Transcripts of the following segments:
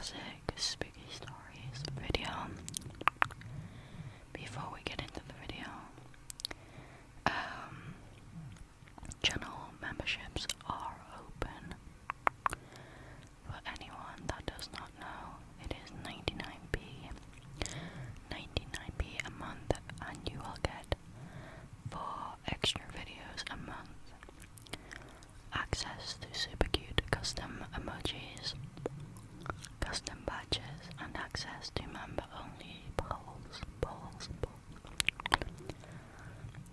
classic spooky stories video. Before we get into the video, channel memberships are open. For anyone that does not know, it is 99p a month, and you will get 4 extra videos a month, access to super cute custom emojis, custom badges, and access to member-only polls.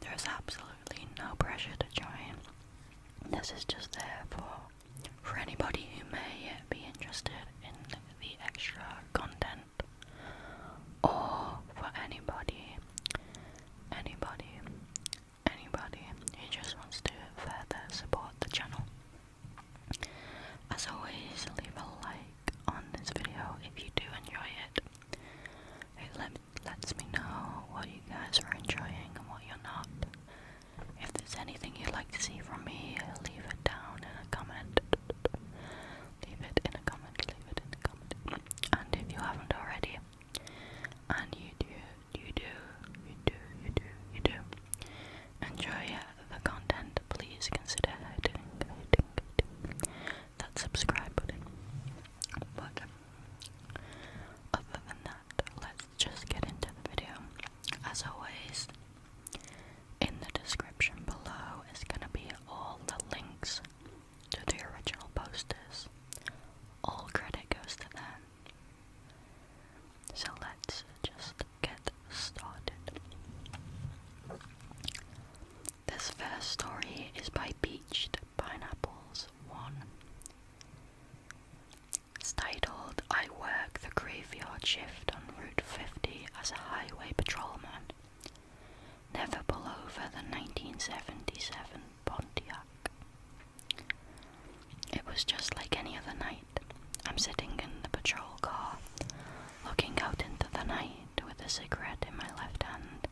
There's absolutely no pressure to join. This is just there for anybody who may be interested in the extra content, or for anybody who just wants to further support the channel. As always, leave a like on this video if you do enjoy it. It lets me know what you guys are enjoying and what you're not. If there's anything you'd like to see from me, leave it down in a comment. Leave it in a comment. And if you haven't already, and you do enjoy the content, please consider hitting that subscribe button. But other than that, let's just get into the video. As always, in the description below is going to be all the links to the original posters. All credit goes to them. So let's just get started. This first story is by Beached Pineapples 1. It's titled, "I work the graveyard shift on Route 50 as a highway patrolman. Never pull over the 1977 Pontiac. It was just like any other night. I'm sitting in the patrol car, looking out into the night with a cigarette in my left hand,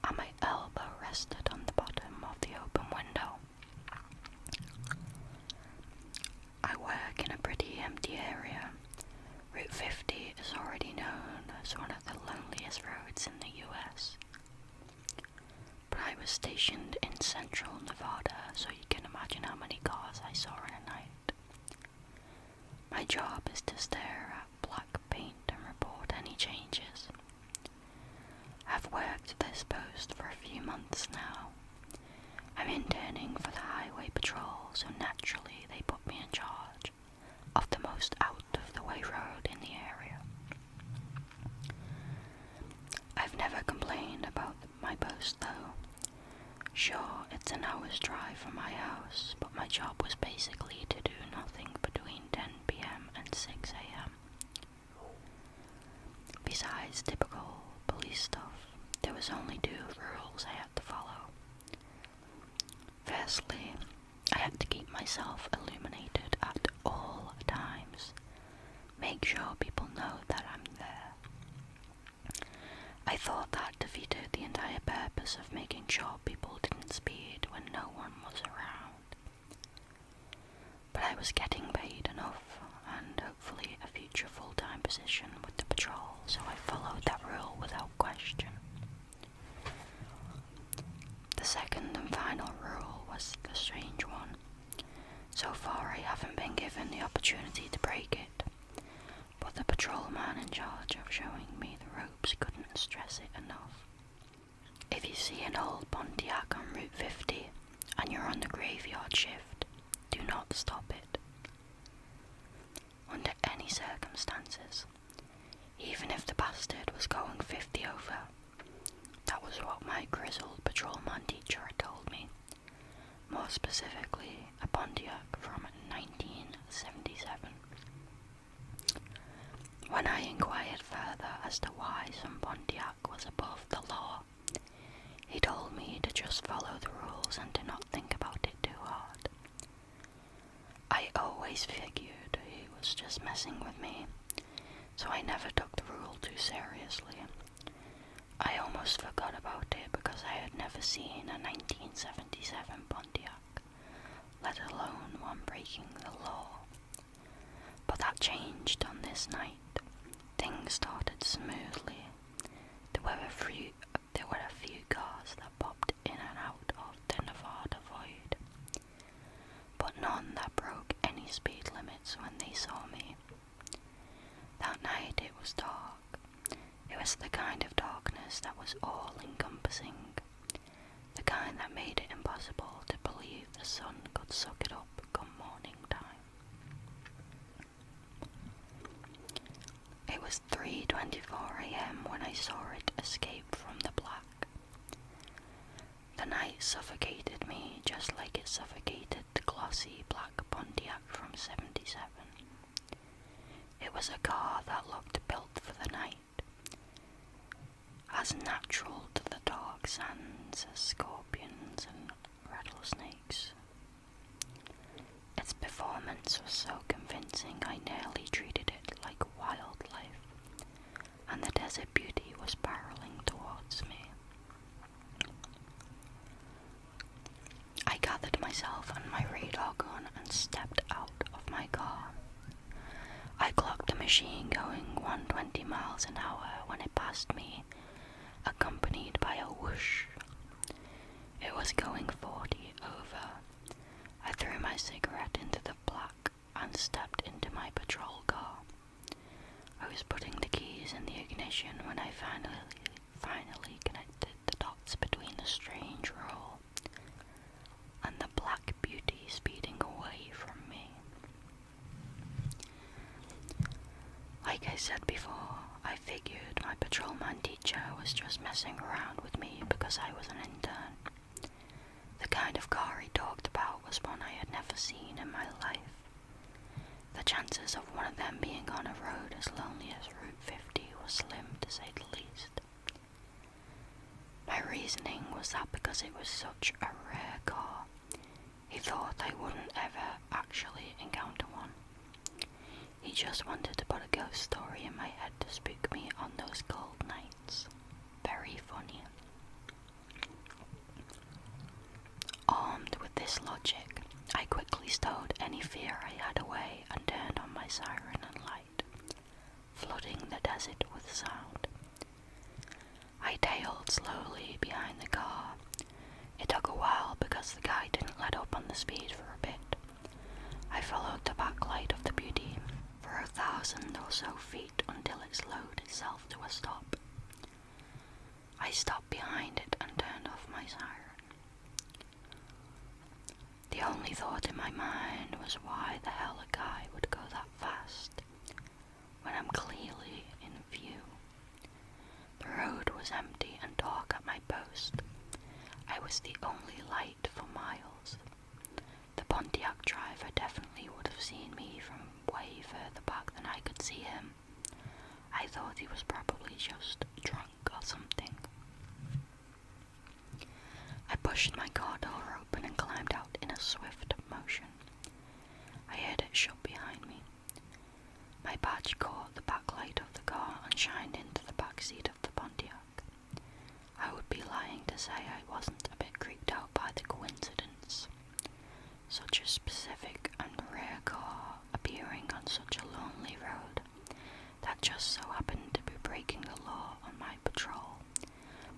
and my elbow rested on the bottom of the open window. I work in a pretty empty area. Route 50 is already known as one of the loneliest roads in the US. But I was stationed in central Nevada, so you can imagine how many cars I saw in a night. My job is to stare at black paint and report any changes. I've worked this post for a few months now. I'm interning for the highway patrol, so naturally they put me in charge of the most out-of-the-way road in the area. I've never complained about my post though. Sure, it's an hour's drive from my house, but my job was basically to do nothing between 10 p.m. and 6 a.m. Besides typical police stuff, there was only 2 rules I had to follow. Firstly, I had to keep myself illuminated at all times. Make sure people know that I'm there. I thought that defeated the entire purpose of making sure people didn't speed when no one was around. But I was getting paid enough, and hopefully a future full-time position with the patrol, so I followed that rule without question. The second and final rule was the strange one. So far I haven't been given the opportunity to break it, but the patrolman in charge of showing me the ropes couldn't stress it enough. If you see an old Pontiac on Route 50 and you're on the graveyard shift, do not stop it. Under any circumstances, even if the bastard was going 50 over. That was what my grizzled patrolman teacher had told me. More specifically, a Pontiac from 1977. When I inquired further as to why some Pontiac was above the law, he told me to just follow the rules and to not think about it too hard. I always figured he was just messing with me, so I never took the rule too seriously. I almost forgot about it because I had never seen a 1977 Pontiac, let alone one breaking the law. But that changed on this night, things started smoothly. There were a few cars that popped in and out of the Nevada void, but none that broke any speed limits when they saw me. That night it was dark. It was the kind of darkness that was all-encompassing, the kind that made it impossible to believe the sun could suck it up come morning time. It was 3:24 a.m. when I saw it escape from the black. The night suffocated me just like it suffocated the glossy black Pontiac from '77. It was a car that looked built for the night, as natural to the dark sands as scorpions and rattlesnakes. Its performance was so convincing I nearly treated it like wildlife, and the desert beauty was barreling towards me. I gathered myself and my radar gun and stepped out of my car. I clocked the machine going 120 miles an hour when it passed me, accompanied by a whoosh. It was going 40 over. I threw my cigarette into the black and stepped into my patrol car. I was putting the keys in the ignition when I finally connected the dots between the strange roll and the black beauty speeding away from me. Like I said before, I figured my patrolman teacher was just messing around with me because I was an intern. The kind of car he talked about was one I had never seen in my life. The chances of one of them being on a road as lonely as Route 50 was slim, to say the least. My reasoning was that because it was such a rare car, he thought I wouldn't ever actually encounter one. He just wanted to put a ghost story in my head to spook me on those cold nights. Very funny. Armed with this logic, I quickly stowed any fear I had away and turned on my siren and light, flooding the desert with sound. I tailed slowly behind the car. It took a while because the guy didn't let up on the speed for a bit. I followed the backlight of the beauty for 1,000 or so feet until it slowed itself to a stop. I stopped behind it and turned off my siren. The only thought in my mind was why the hell a guy would go that fast when I'm clearly in view. The road was empty and dark at my post. I was the only light for miles. The Pontiac driver definitely would have seen me from way further back than I could see him. I thought he was probably just drunk or something. I pushed my car door open and climbed out in a swift motion. I heard it shut behind me. My badge caught the backlight of the car and shined into the back seat of the Pontiac. I would be lying to say I wasn't a bit creeped out by the coincidence. Such a specific and rare car appearing on such a lonely road that just so happened to be breaking the law on my patrol.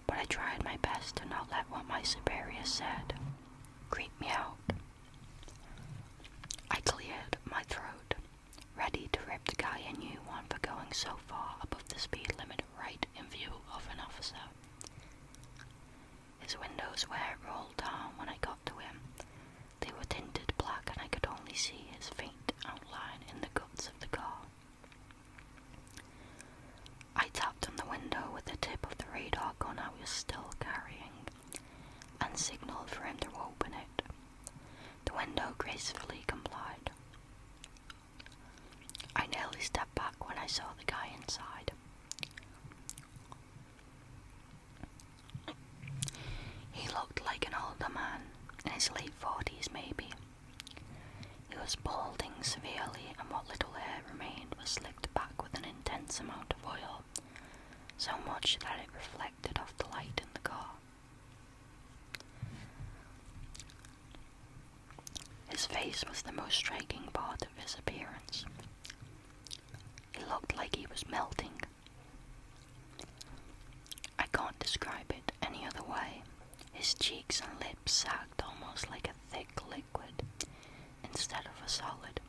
But I tried my best to not let what my superior said creep me out. I cleared my throat, ready to rip the guy a new one for going so far above the speed limit right in view of an officer. His windows were rolled down when I got to him. They were tinted black and I could only see his faint outline in the guts of the car. I tapped on the window with the tip of the radar gun I was still carrying and signaled for him to open it. The window gracefully complied. I nearly stepped back when I saw the guy inside. He looked like an older man, in his late 40s maybe. He was balding severely and what little hair remained was slicked back with an intense amount of oil, so much that it reflected off the light in the car. His face was the most striking part of his appearance. He He looked like he was melting. I can't describe it any other way. His cheeks and lips sagged almost like a thick liquid instead of a solid.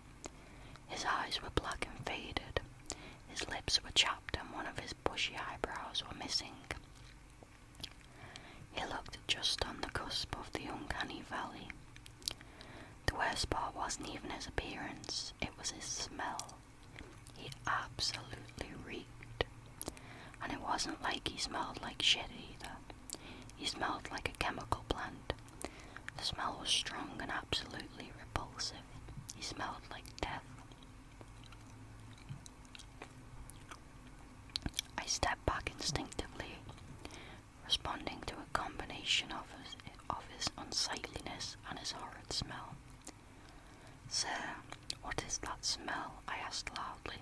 His eyes were black and faded. His lips were chapped and one of his bushy eyebrows were missing. He looked just on the cusp of the uncanny valley. The worst part wasn't even his appearance, it was his smell. He absolutely reeked. And it wasn't like he smelled like shit either. He smelled like a chemical plant. The smell was strong and absolutely repulsive. He smelled like death. I stepped back instinctively, responding to a combination of his unsightliness and his horrid smell. "Sir, what is that smell?" I asked loudly,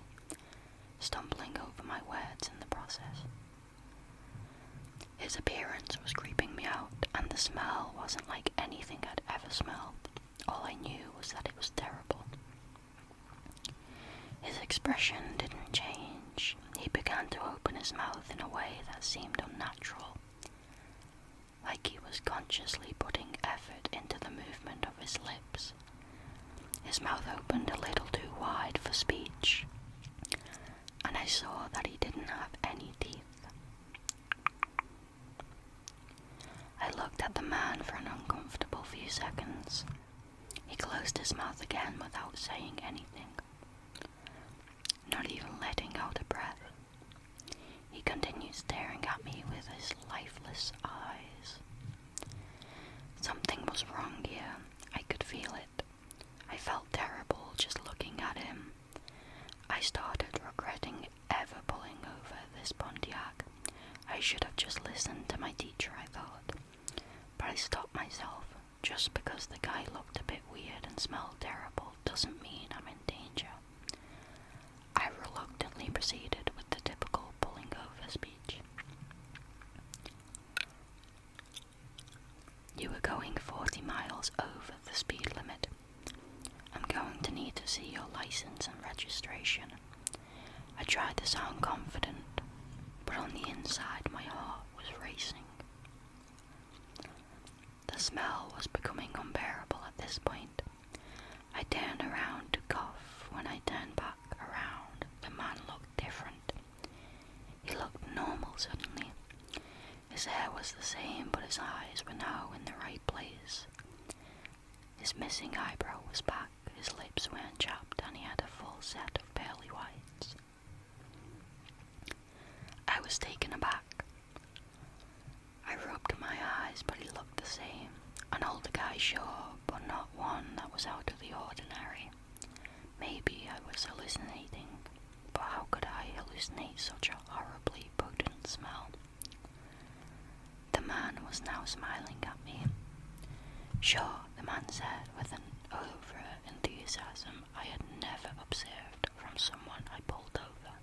stumbling over my words in the process. His appearance was creeping me out, and the smell wasn't like anything I'd ever smelled. All I knew was that it was terrible. His expression didn't change. He began to open his mouth in a way that seemed unnatural, like he was consciously putting effort into the movement of his lips. His mouth opened a little too wide for speech, and I saw that he didn't have any teeth. I looked at the man for an uncomfortable few seconds. He closed his mouth again without saying anything, not even letting out a breath. He continued staring at me with his lifeless eyes. Something was wrong here. I could feel it. I felt terrible just looking at him. I started regretting ever pulling over this Pontiac. I should have just listened to my teacher, I thought. But I stopped myself. Just because the guy looked a bit weird and smelled terrible doesn't mean I'm in danger. I reluctantly proceeded with the typical pulling over speech. "You were going 40 miles over the speed limit. I'm going to need to see your license and registration." I tried to sound confident, but on the inside my heart was racing. The smell was becoming unbearable at this point. I turned around to cough. When I turned back around, the man looked different. He looked normal suddenly. His hair was the same, but his eyes were now in the right place. His missing eyebrow was back, his lips weren't chapped, and he had a full set of pearly whites. I was taken aback. I rubbed my eyes, but he looked the same. An older guy, sure, but not one that was out of the ordinary. Maybe I was hallucinating, but how could I hallucinate such a horribly potent smell? The man was now smiling at me. "Sure," the man said with an over-enthusiasm I had never observed from someone I pulled over.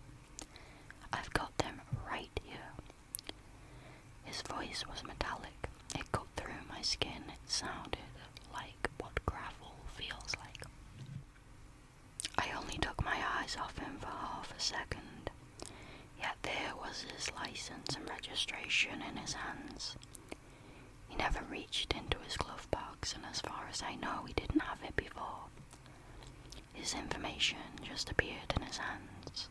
"I've got them right here." His voice was metallic. It cut through my skin. It sounded like what gravel feels like. I only took my eyes off him for half a second. Yet there was his license and registration in his hands. He never reached into his glove box, and as far as I know, he didn't have it before. His information just appeared in his hands.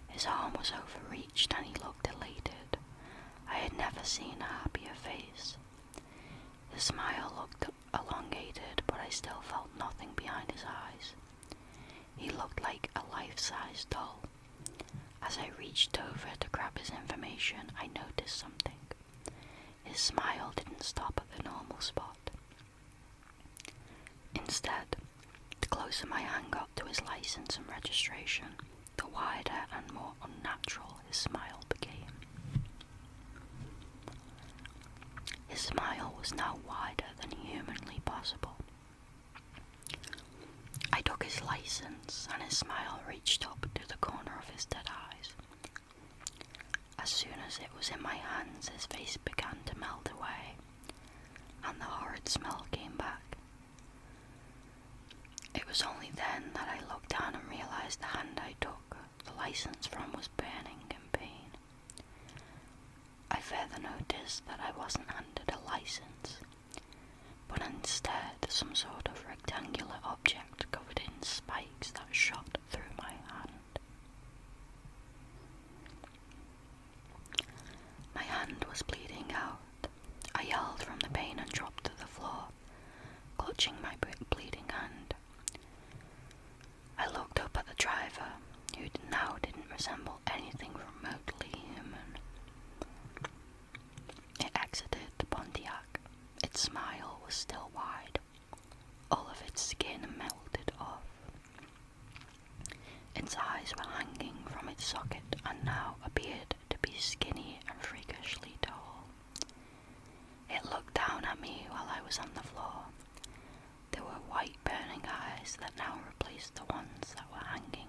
His arm was overreached and he looked elated. I had never seen a happier face. His smile looked elongated, but I still felt nothing behind his eyes. He looked like a life-size doll. As I reached over to grab his information, I noticed something. His smile didn't stop at the normal spot. Instead, the closer my hand got to his license and registration, the wider and more unnatural his smile became. His smile was now wider than humanly possible. I took his license, and his smile reached up to the corner of his dead eyes. As soon as it was in my hands, his face began to melt away, and the horrid smell came back. It was only then that I looked down and realized the hand I took, the the license from was burning in pain. I further noticed that I wasn't handed a license, but instead some sort of rectangular object covered in spikes that shot through my hand. My hand was bleeding out. I yelled from the pain and dropped to the floor, clutching my bleeding hand. I looked up at the driver, who now didn't resemble anything remotely human. It exited the Pontiac. Its smile was still wide. All of its skin melted off. Its eyes were hanging from its socket and now appeared to be skinny and freakishly tall. It looked down at me while I was on the floor. There were white burning eyes that now replaced the ones that were hanging.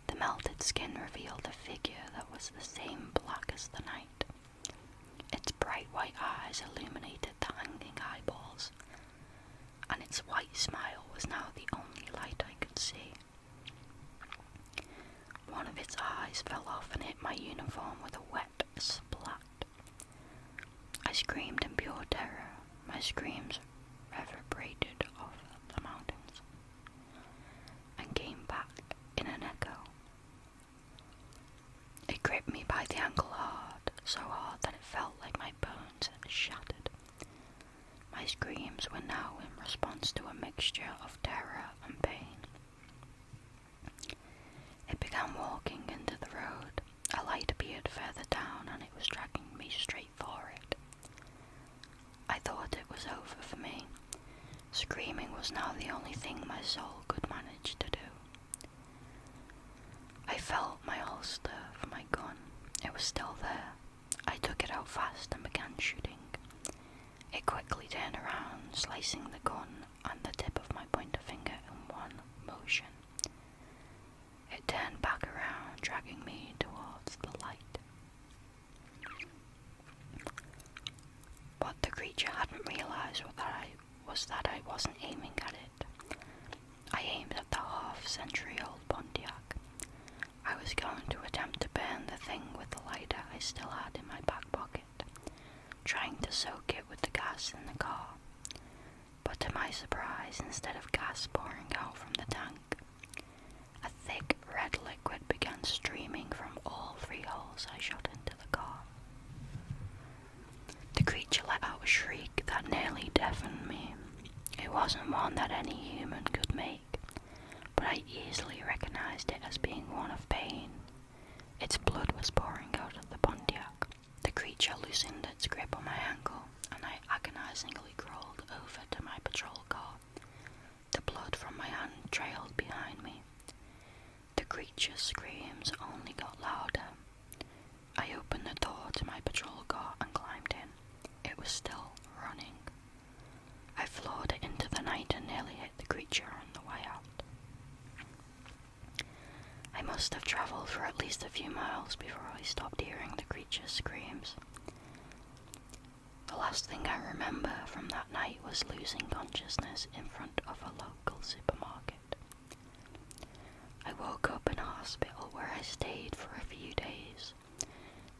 The melted skin revealed a figure that was the same black as the night. Its bright white eyes illuminated the hanging eyeballs, and its white smile was now the only light I could see. One of its eyes fell off and hit my uniform with a wet splat. I screamed in pure terror. My screams reverberated off the mountains and came back in an echo. It gripped me by the ankle hard, so hard that it felt like my bones had shattered. My screams were now in response to a mixture of terror and pain. It began walking into the road. A light appeared further down and it was dragging me straight for it. I thought it was over for me. Screaming was now the only thing my soul could manage to do. I felt my holster for my gun. It was still there. I took it out fast and began shooting. It quickly turned around, slicing the gun and the tip of my pointer finger in one motion. It turned back around, dragging me towards the light. What the creature hadn't realized was that I wasn't aiming at it. I aimed at the half-century-old Pontiac. I was going to attempt to burn the thing with the lighter I still had in my back pocket, trying to soak it with the gas in the car. But to my surprise, instead of gas pouring out from the tank, a thick red liquid began streaming from all three holes I shot into the car. The creature let out a shriek that nearly deafened me. It wasn't one that any human could make, but I easily recognized it as being one of pain. Its blood was pouring out of the Pontiac. The creature loosened its grip on my ankle, and I agonizingly crawled over to my patrol car. The blood from my hand trailed behind me. The creature's screams only got louder. I opened the door to my patrol car and climbed in. It was still running. I floored it into the night and nearly hit the creature on the way out. I must have travelled for at least a few miles before I stopped hearing the creature's screams. The last thing I remember from that night was losing consciousness in front of a local supermarket. I woke up in a hospital where I stayed for a few days.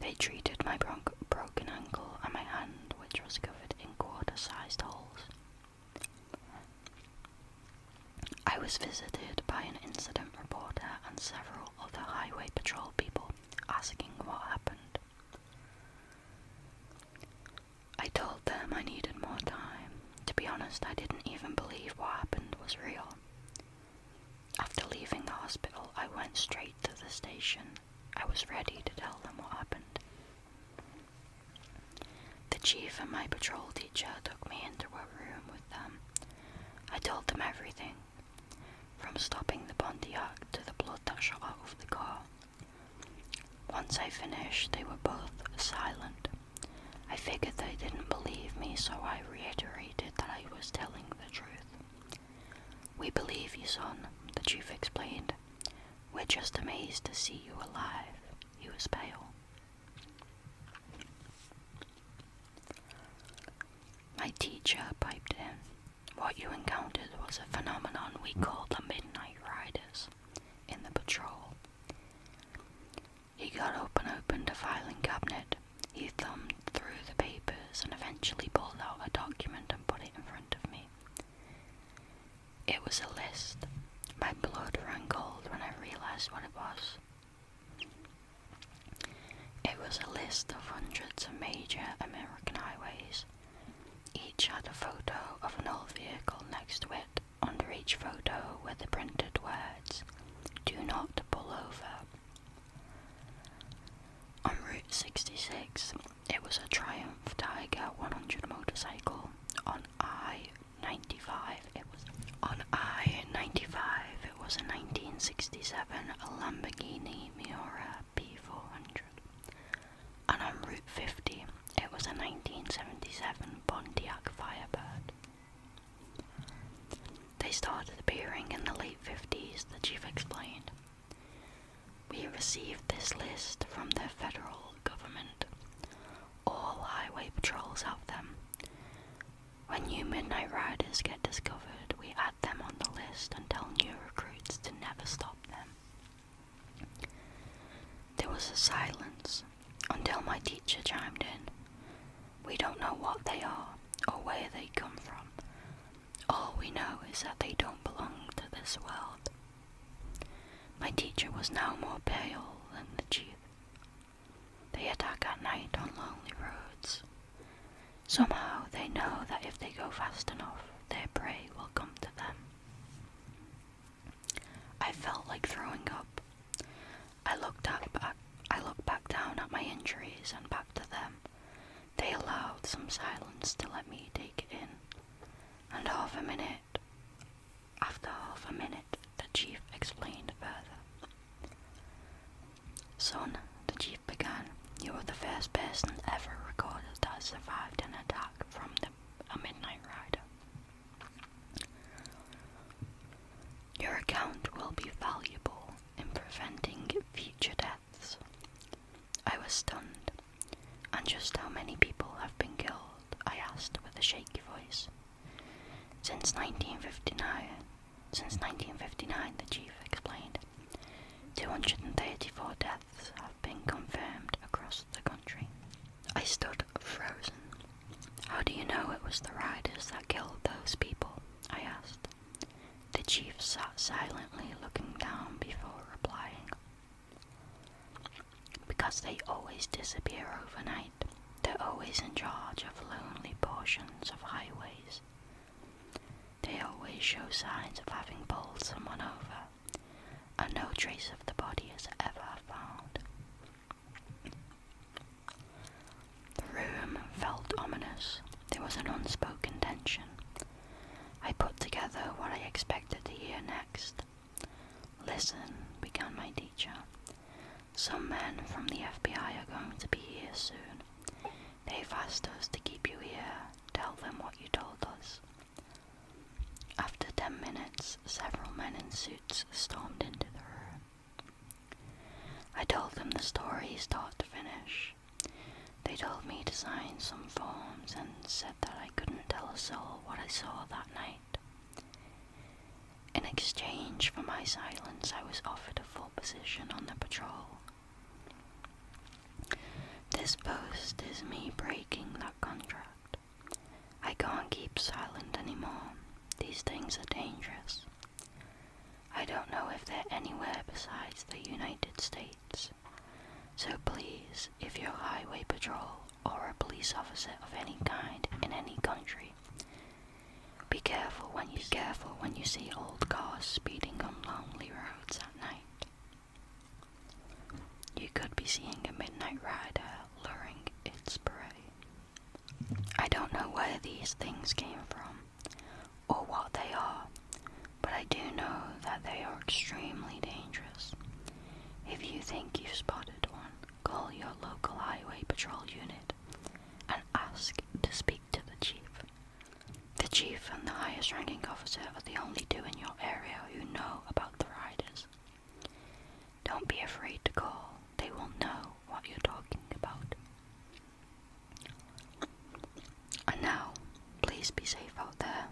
They treated my broken ankle and my hand, which was covered in quarter-sized holes. I was visited by an incident reporter and several other highway patrol people asking what happened. I told them I needed more time. To be honest, I didn't even believe what happened was real. After leaving the hospital, I went straight to the station. I was ready to tell them what happened. The chief and my patrol teacher took me into a room with them. I told them everything, from stopping the Pontiac to the blood that shot out of the car. Once I finished, they were both silent. I figured they didn't believe me, so I reiterated that I was telling the truth. "We believe you, son," the chief explained. "We're just amazed to see you alive." He was pale. My teacher piped in. "What you encountered was a phenomenon we call the Midnight Riders in the patrol. guess what it was? It was a list of hundreds of major American highways. Each had a photo of an old vehicle next to it. Under each photo were the printed words, "Do not pull over." On Route 66, it was a Triumph Tiger 100 motorcycle. On I-95, it was a 1967 Lamborghini Miura P400. And on Route 50, it was a 1977 Pontiac Firebird. They started appearing in the late 50s, the chief explained. We received this list from the federal government. All highway patrols have them. When new midnight riders get discovered, we add them on the list and tell new recruits to never stop them. There was a silence until my teacher chimed in. We don't know what they are or where they come from. All we know is that they don't belong to this world. My teacher was now more pale than the chief. They attack at night on lonely roads. Somehow they know that if they go fast enough, their prey will come to them. I felt like throwing up. I looked back down at my injuries and back to them. They allowed some silence to let me take it in. And after half a minute, the chief explained further. Son, the chief began, you are the first person ever recorded that survived an attack from a midnight rider. Your account will be valuable in preventing future deaths. I was stunned. And just how many people have been killed? I asked with a shaky voice. Since 1959, the chief explained, 234 deaths have been confirmed across the country. I stood frozen. How do you know it was the riders that killed those people? I asked. The chief sat silently looking down before replying. Because they always disappear overnight. They're always in charge of lonely portions of highways. They always show signs of having pulled someone over, and no trace of the body is ever found. The room felt ominous. There was an unspoken tension. I put together what I expected to hear next. Listen, began my teacher. Some men from the FBI are going to be here soon. They've asked us to keep you here. Tell them what you told us. After 10 minutes, several men in suits stormed into the room. I told them the story start to finish. They told me to sign some forms and said that I couldn't tell a soul what I saw that night. In exchange for my silence, I was offered a full position on the patrol. This post is me breaking that contract. I can't keep silent anymore. These things are dangerous. I don't know if they're anywhere besides the United States. So please, if you're a highway patrol or a police officer of any kind in any country, be careful when you see old cars speeding on lonely roads at night. You could be seeing a midnight rider luring its prey. I don't know where these things came from or what they are, but I do know that they are extremely dangerous. If you think you've spotted one, call your local highway patrol unit and ask to speak to the chief. The chief and the highest ranking officer are the only two in your area who know about the riders. Don't be afraid to call. They will know what you're talking about. And now, please be safe out there.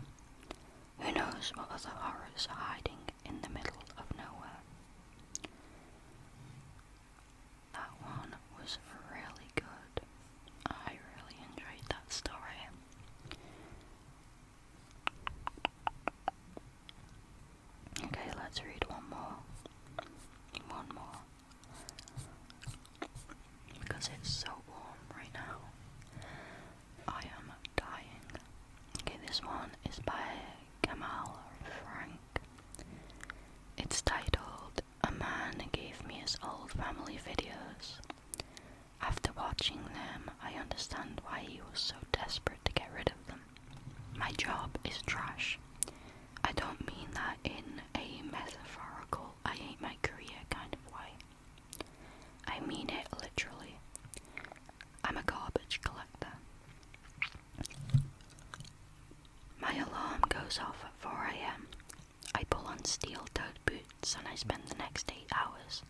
Who knows what other horrors are hiding in the middle of nowhere. That one was really good. I really enjoyed that story. steel-toed boots, and I spent the next 8 hours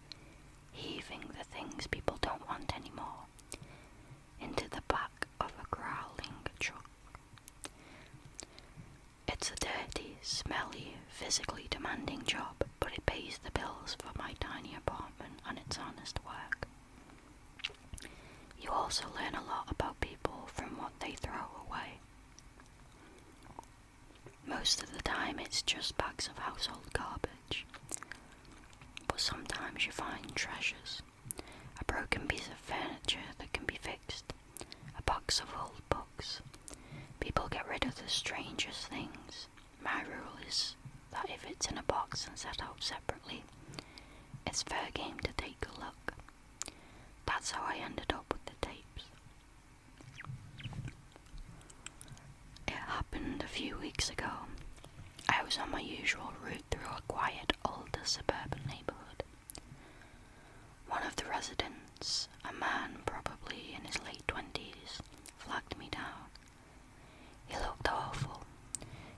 heaving the things people don't want anymore into the back of a growling truck. It's a dirty, smelly, physically demanding job, but it pays the bills for my tiny apartment and it's honest work. You also learn a lot about people from what they throw away. Most of the time it's just bags of household garbage, but sometimes you find treasures. A broken piece of furniture that can be fixed, a box of old books. People get rid of the strangest things. My rule is that if it's in a box and set out separately, it's fair game to take a look. That's how I ended up with the tapes. It happened a few weeks ago. I was on my usual route through a quiet, older suburban neighbourhood. One of the residents, a man probably in his late 20s, flagged me down. He looked awful.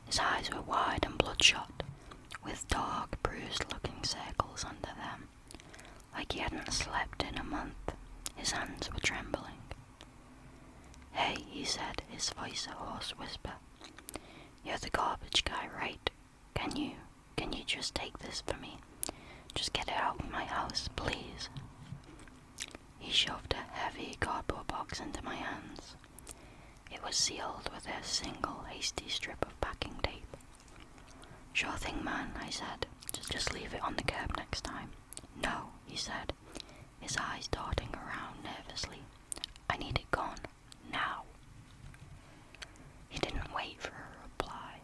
His eyes were wide and bloodshot, with dark, bruised-looking circles under them, like he hadn't slept in a month. His hands were trembling. "Hey," he said, his voice a hoarse whisper. "You're the garbage guy, right? Can you just take this for me? Just get it out of my house, please." He shoved a heavy cardboard box into my hands. It was sealed with a single hasty strip of packing tape. "Sure thing, man," I said. Just leave it on the curb next time." "No," he said, his eyes darting around nervously. "I need it gone. Now." He didn't wait for a reply.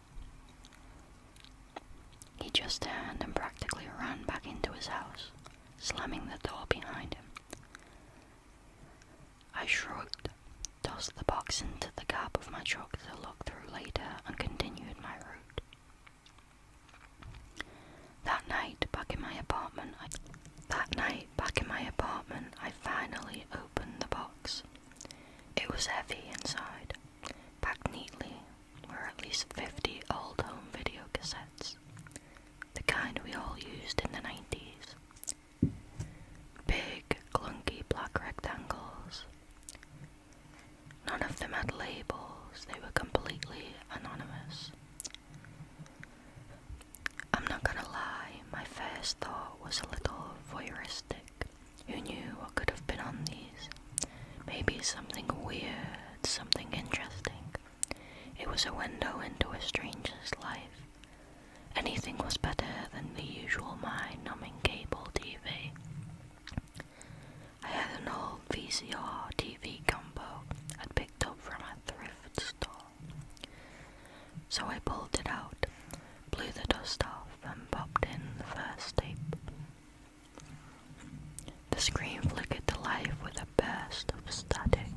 He just turned and practically ran back into his house, slamming the door behind him. I shrugged, tossed the box into the cab of my truck to look through later, and continued my route. That night, back in my apartment, I finally opened the box. It was heavy inside. Packed neatly were at least 50 old home video cassettes, the kind we all used in the 90s. Big, clunky black rectangles. None of them had labels, they were completely anonymous. I'm not gonna lie, my first thought was a little voyeuristic. Who knew what could have been on these? Maybe something weird, something interesting. It was a window into a stranger's life. Anything was better than the usual mind-numbing cable TV. I had an old VCR TV combo I'd picked up from a thrift store. So I pulled it out, blew the dust off, and popped in the first tape. The screen flickered to life with a burst of static,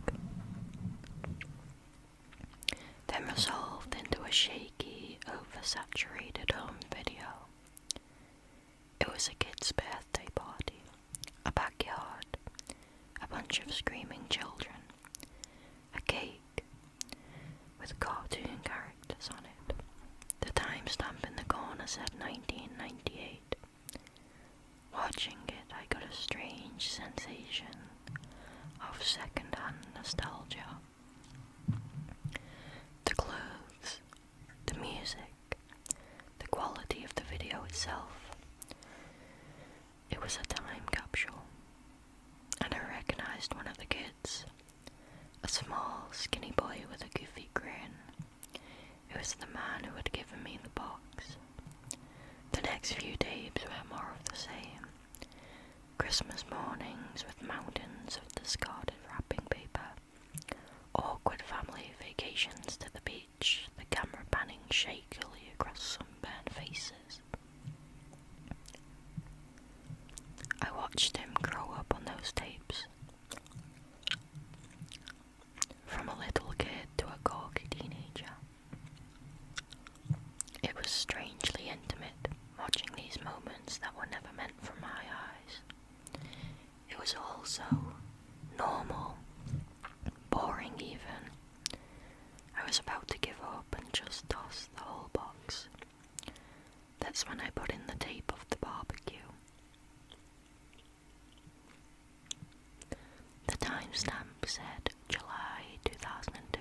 then resolved into a shaky, oversaturated home video. It was a kid's birthday party, a backyard, a bunch of screaming children, a cake with cartoon characters on it. The timestamp in the corner said 1998. Watching it, I got a strange sensation of second-hand nostalgia. The clothes, the music, the quality of the video itself. It was a time capsule, and I recognized one of the kids, a small, skinny boy with a goofy grin. It was the man who had given me the box. The next few days were more of the same. Christmas mornings with mountains of discarded wrapping paper, awkward family vacations to the beach, the camera panning shakily across sunburned faces. I watched him grow up on those tapes. From a little kid to a gawky teenager. It was strangely intimate, watching these moments that were never meant for my eyes. It was also normal, boring even. I was about to give up and just toss the whole box. That's when I put in the said July 2002.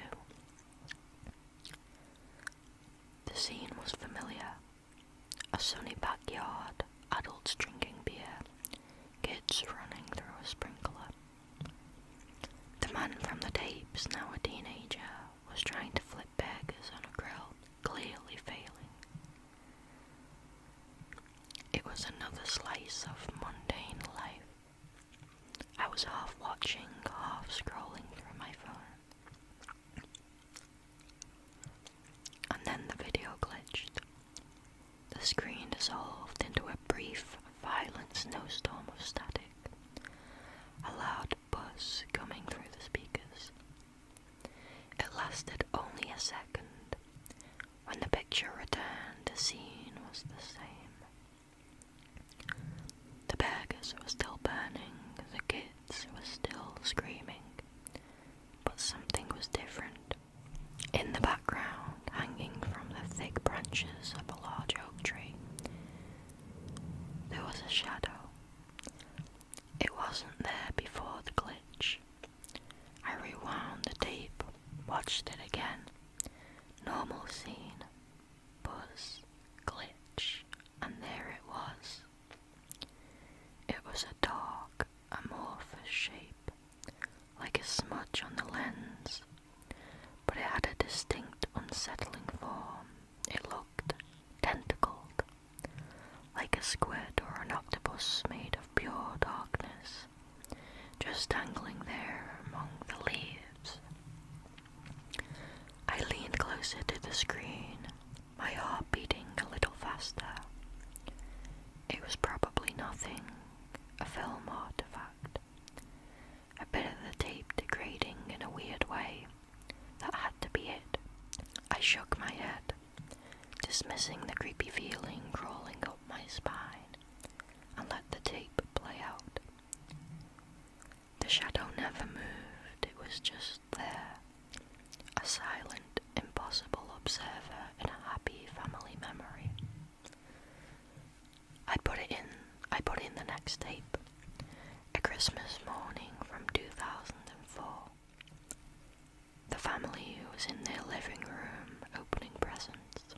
The scene was familiar. A sunny backyard, adults drinking beer, kids running through a sprinkler. The man from the tapes, now a teenager, was trying to flip burgers on a grill, clearly failing. It was another slice of mundane life. I was half watching, half scrolling through my phone. And then the video glitched. The screen dissolved into a brief, violent snowstorm of static. A loud buzz coming through the speakers. It lasted only a second. When the picture returned, the scene was the same. The burgers were still burning, the kids were still screaming, but something was different. In the background, hanging from the thick branches of a large oak tree, there was a shadow. It wasn't there before the glitch. I rewound the tape, watched it again. Normal scene, buzz, glitch, and there it was. It was a dark, amorphous shape, like a smudge on the lens, but it had a distinct, unsettling form. It looked tentacled, like a squid or an octopus made of pure darkness, just dangling there among the leaves. I leaned closer to the screen, my heart beating a little faster. It was probably nothing, a film artifact, a bit of the tape degrading in a weird way. That had to be it. I shook my head, dismissing the creepy feeling crawling up my spine, and let the tape play out. The shadow never moved, it was just there, a silent, impossible observer in a happy family memory. I put in the next tape, a Christmas morning from 2004. The family was in their living room opening presents.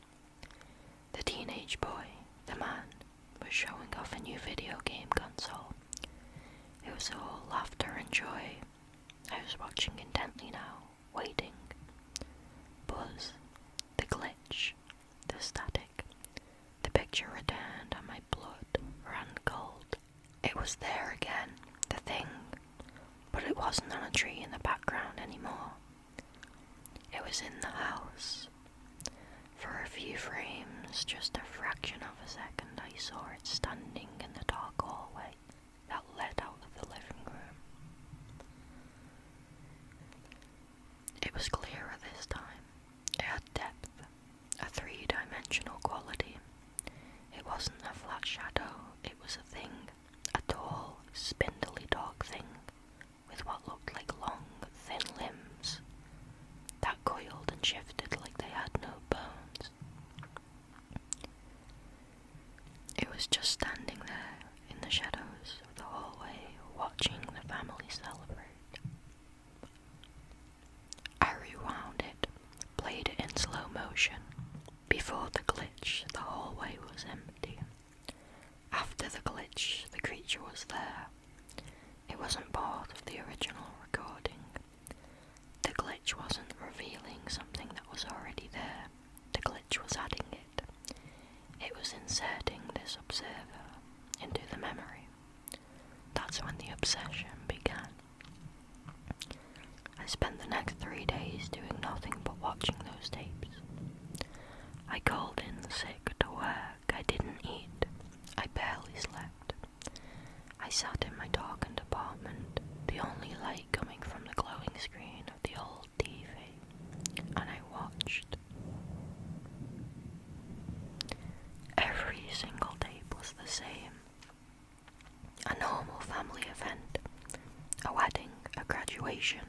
The teenage boy, the man, was showing off a new video game console. It was all laughter and joy. I was watching intently now, waiting. Buzz, the glitch, the static. The picture returned and my blood ran cold. It was there again, the thing, but it wasn't on a tree in the background anymore. It was in the house. For a few frames, just a fraction of a second, I saw it standing in the dark hallway that led out of the living room. It was clearer this time. It had depth, a three-dimensional quality. It wasn't a flat shadow, it was a thing, a tall, spindly dark thing, with what looked like long, thin limbs, that coiled and shifted like they had no bones. It was just standing there, in the shadows of the hallway, watching the family celebrate. I rewound it, played it in slow motion. Before the glitch, the hallway was empty. After the glitch, the creature was there. It wasn't part of the original recording. The glitch wasn't revealing something that was already there. The glitch was adding it. It was inserting this observer into the memory. That's when the obsession began. I spent the next 3 days doing nothing but watching those tapes. I called in sick to work. I didn't eat. I barely slept. I sat in my darkened apartment, the only light coming from the glowing screen of the old TV, and I watched. Every single tape was the same. A normal family event, a wedding, a graduation,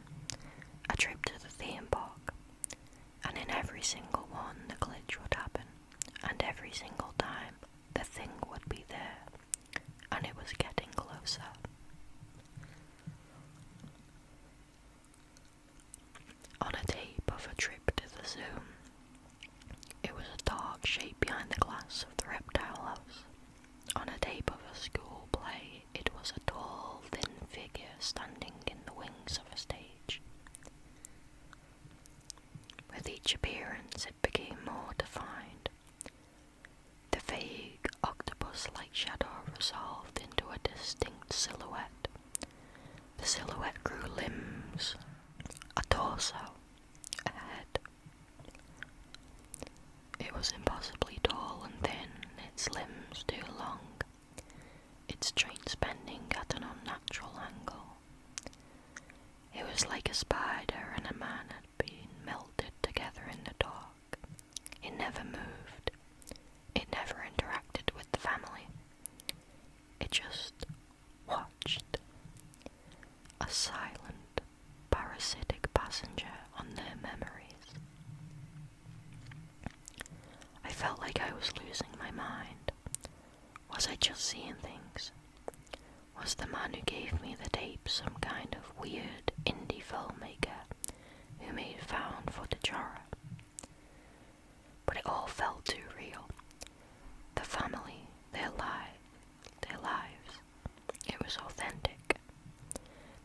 a trip to the theme park, and in every single one the glitch would happen, and every single time the thing would be there, and it was getting closer. shadow resolved into a distinct silhouette. The silhouette grew limbs, a torso, a head. It was impossibly tall and thin, its limbs too long, its joints bending at an unnatural angle. It was like a spider and a man had been melted together in the dark. It never moved. It never interacted with the family. It just watched. A silent, parasitic passenger on their memories. I felt like I was losing my mind. Was I just seeing things? Was the man who gave me the tape some kind of weird indie filmmaker who made found footage horror? But it all felt too real. The family, their lives. It was authentic.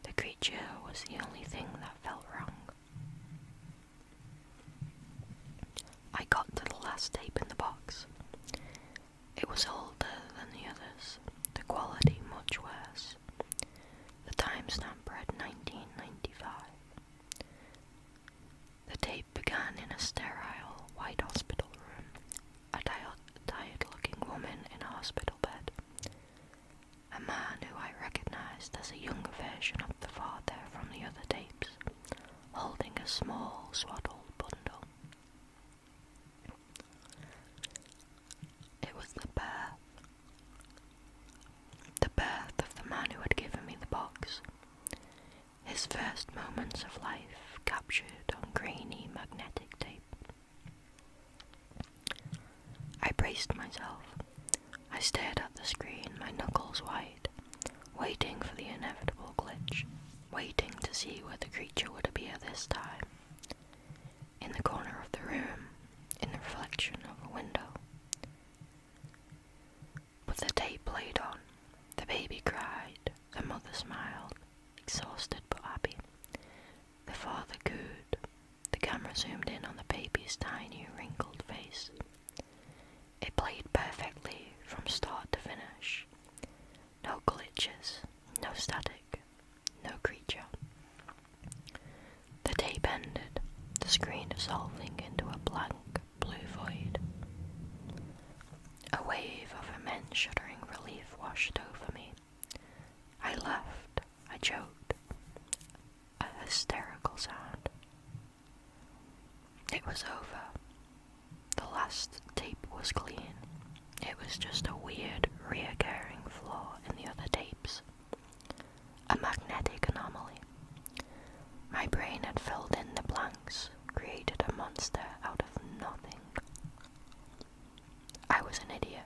The creature was the only thing that felt wrong. I got to the last tape in the box. It was older than the others, the quality much worse. The timestamp read 1995. The tape began in a sterile, white hospital room, a tired-looking woman in a hospital bed, a man who I recognized as a younger version of the father from the other tapes, holding a small, swaddled bundle. It was the birth of the man who had given me the box. His first moments of life captured on grainy magnetic tape. I braced myself. I stared at the screen, my knuckles white, waiting for the inevitable glitch, waiting to see where the creature would appear this time. In the corner of the room, in the reflection of a window. But the tape played on. The baby cried, the mother smiled, exhausted but happy. The father cooed. The camera zoomed in on the baby's tiny, wrinkled face. It played perfectly from start to finish. No glitches, no static, no creature. The tape ended, the screen dissolving into a blank blue void. A wave of immense shuddering relief washed over me. I laughed, I choked. A hysterical sound. It was over. The last tape was clean. It was just a weird, reoccurring flaw in the other tapes. A magnetic anomaly. My brain had filled in the blanks, created a monster out of nothing. I was an idiot.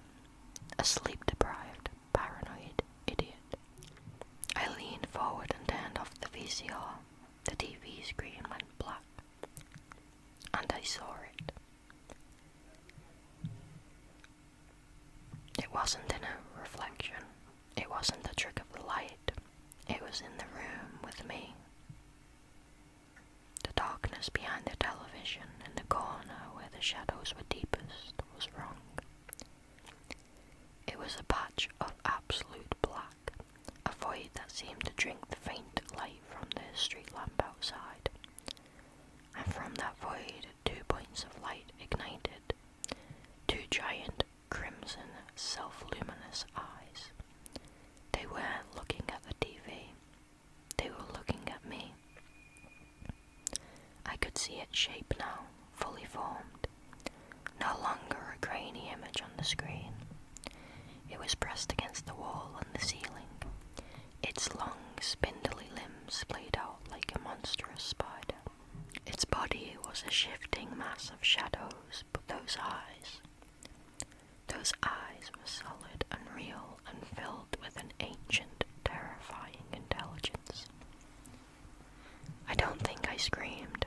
A sleep-deprived, paranoid idiot. I leaned forward and turned off the VCR. The TV screen went black. And I saw it. It wasn't in a reflection. It wasn't the trick of the light. It was in the room with me. The darkness behind the television in the corner where the shadows were deepest was wrong. It was a patch of absolute black, a void that seemed to drink the faint light from the street lamp outside. And from that void, 2 points of light ignited, 2 giant, crimson, self-luminous eyes. They weren't looking at the TV. They were looking at me. I could see its shape now, fully formed. No longer a grainy image on the screen. It was pressed against the wall and the ceiling. Its long, spindly limbs played out like a monstrous spider. Its body was a shifting mass of shadows, but those eyes were solid and real and filled with an ancient, terrifying intelligence. I don't think I screamed.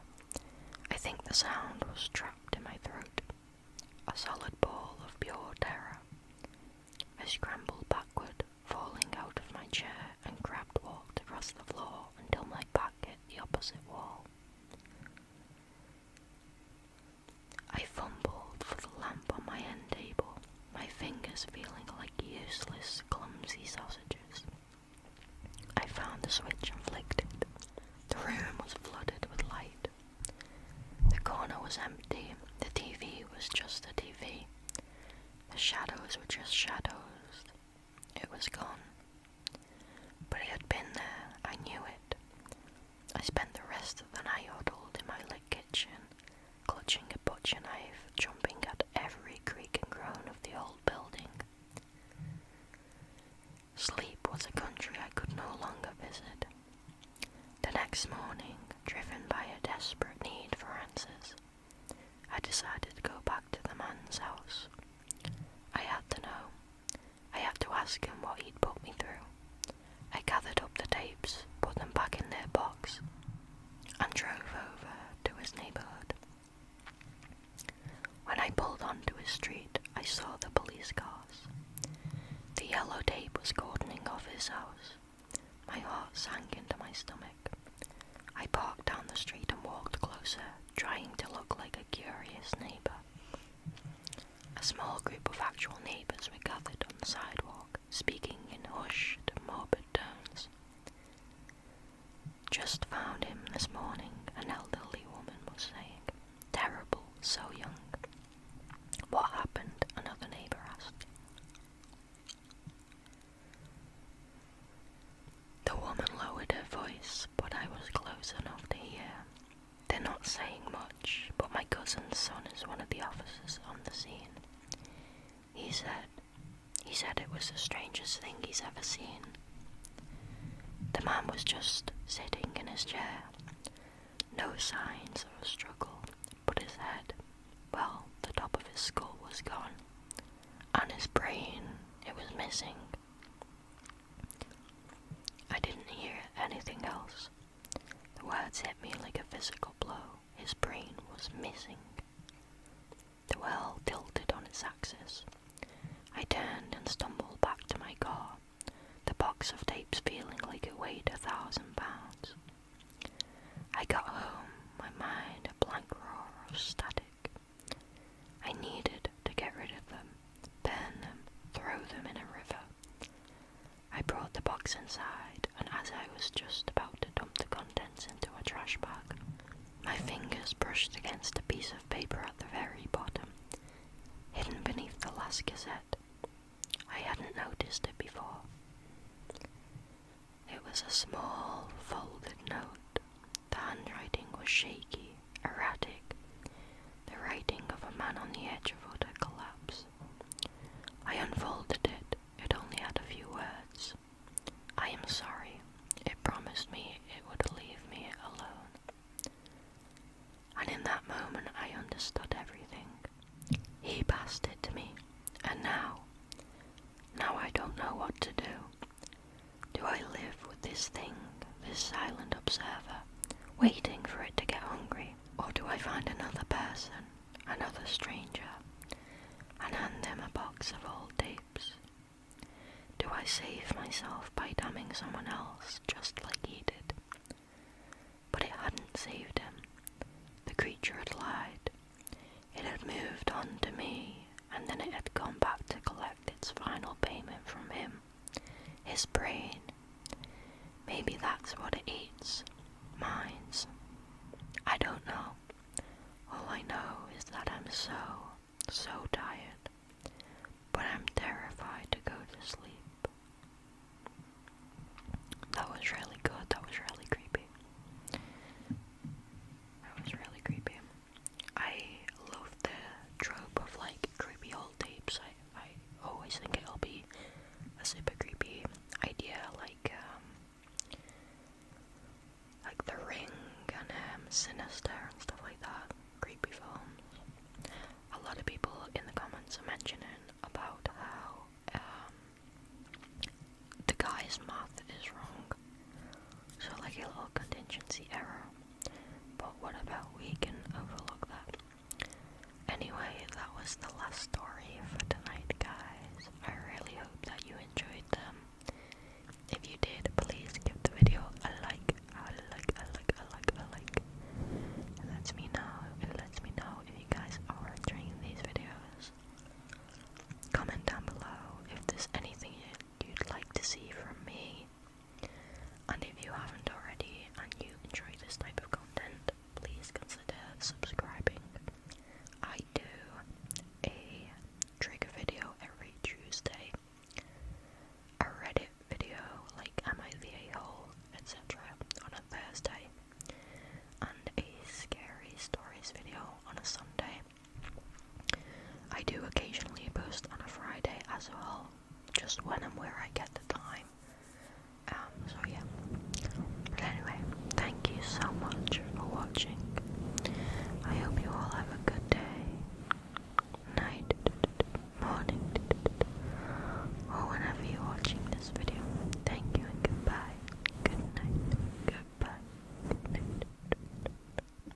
I think the sound was trapped in my throat, a solid ball of pure terror. I scrambled backward, falling out of my chair, and walked across the floor until my back hit the opposite wall. I fumbled for the lamp on my end table, my fingers feeling like useless ask him what he'd put me through. I gathered up the tapes, put them back in their box, and drove over to his neighbourhood. When I pulled onto his street, I saw the police cars. The yellow tape was cordoning off his house. My heart sank into my stomach. I parked down the street and walked closer, trying to look like a curious neighbour. A small group of actual neighbours were gathered on the sidewalk, speaking in hushed, morbid tones. "Just found him this morning," an elderly woman was saying. "Terrible, so young." "What happened?" another neighbour asked. The woman lowered her voice, but I was close enough to hear. "They're not saying much, but my cousin's son is one of the officers on the scene. He said it was the strangest thing he's ever seen. The man was just sitting in his chair. No signs of a struggle, but his head, well, the top of his skull was gone. And his brain, it was missing." I didn't hear anything else. The words hit me like a physical blow. His brain was missing. The well tilted on its axis. I turned and stumbled back to my car, the box of tapes feeling like it weighed 1,000 pounds. I got home, my mind a blank roar of static. I needed to get rid of them, burn them, throw them in a river. I brought the box inside, and as I was just about to dump the contents into a trash bag, my fingers brushed against a piece of paper at the very bottom, hidden beneath the last gazette. I hadn't noticed it before. It was a small, folded note. The handwriting was shaky, erratic, the writing of a man on the edge of utter collapse. I unfolded it. It only had a few words. "I am sorry. It promised me it would leave me alone." And in that moment I understood everything. He passed it to me, and now I don't know what to do. Do I live with this thing, this silent observer, waiting for it to get hungry? Or do I find another person, another stranger, and hand them a box of old tapes? Do I save myself by damning someone else just like he did? But it hadn't saved him. The creature had lied. It had moved on to me, and then it had gone back to collect its final payment from him, his brain. Maybe that's what it eats. Minds. I don't know. All I know is that I'm so tired. But I'm terrified to go to sleep. That was really good. That was really creepy. I love the trope of like creepy old tapes. I always think it'll be a super creepy idea, like The Ring and Sinister and stuff like that. Creepy films. A lot of people in the comments are mentioning about how the guy's math is wrong. So like a little contingency error. But what about we can overlook that? Anyway, that was the last story for tonight, guys. I really hope that you enjoyed them. If you did, please give the video a like. It lets me know if you guys are enjoying these videos. Comment down below if there's anything you'd like to see from me. And if you haven't already and you enjoy this type of content, please consider subscribing. I do a trigger video every Tuesday, a Reddit video like Am I the A-hole, etc. on a Thursday, and a scary stories video on a Sunday. I do occasionally post on a Friday as well, just when and where I get the time. So yeah. But anyway, thank you so much for watching.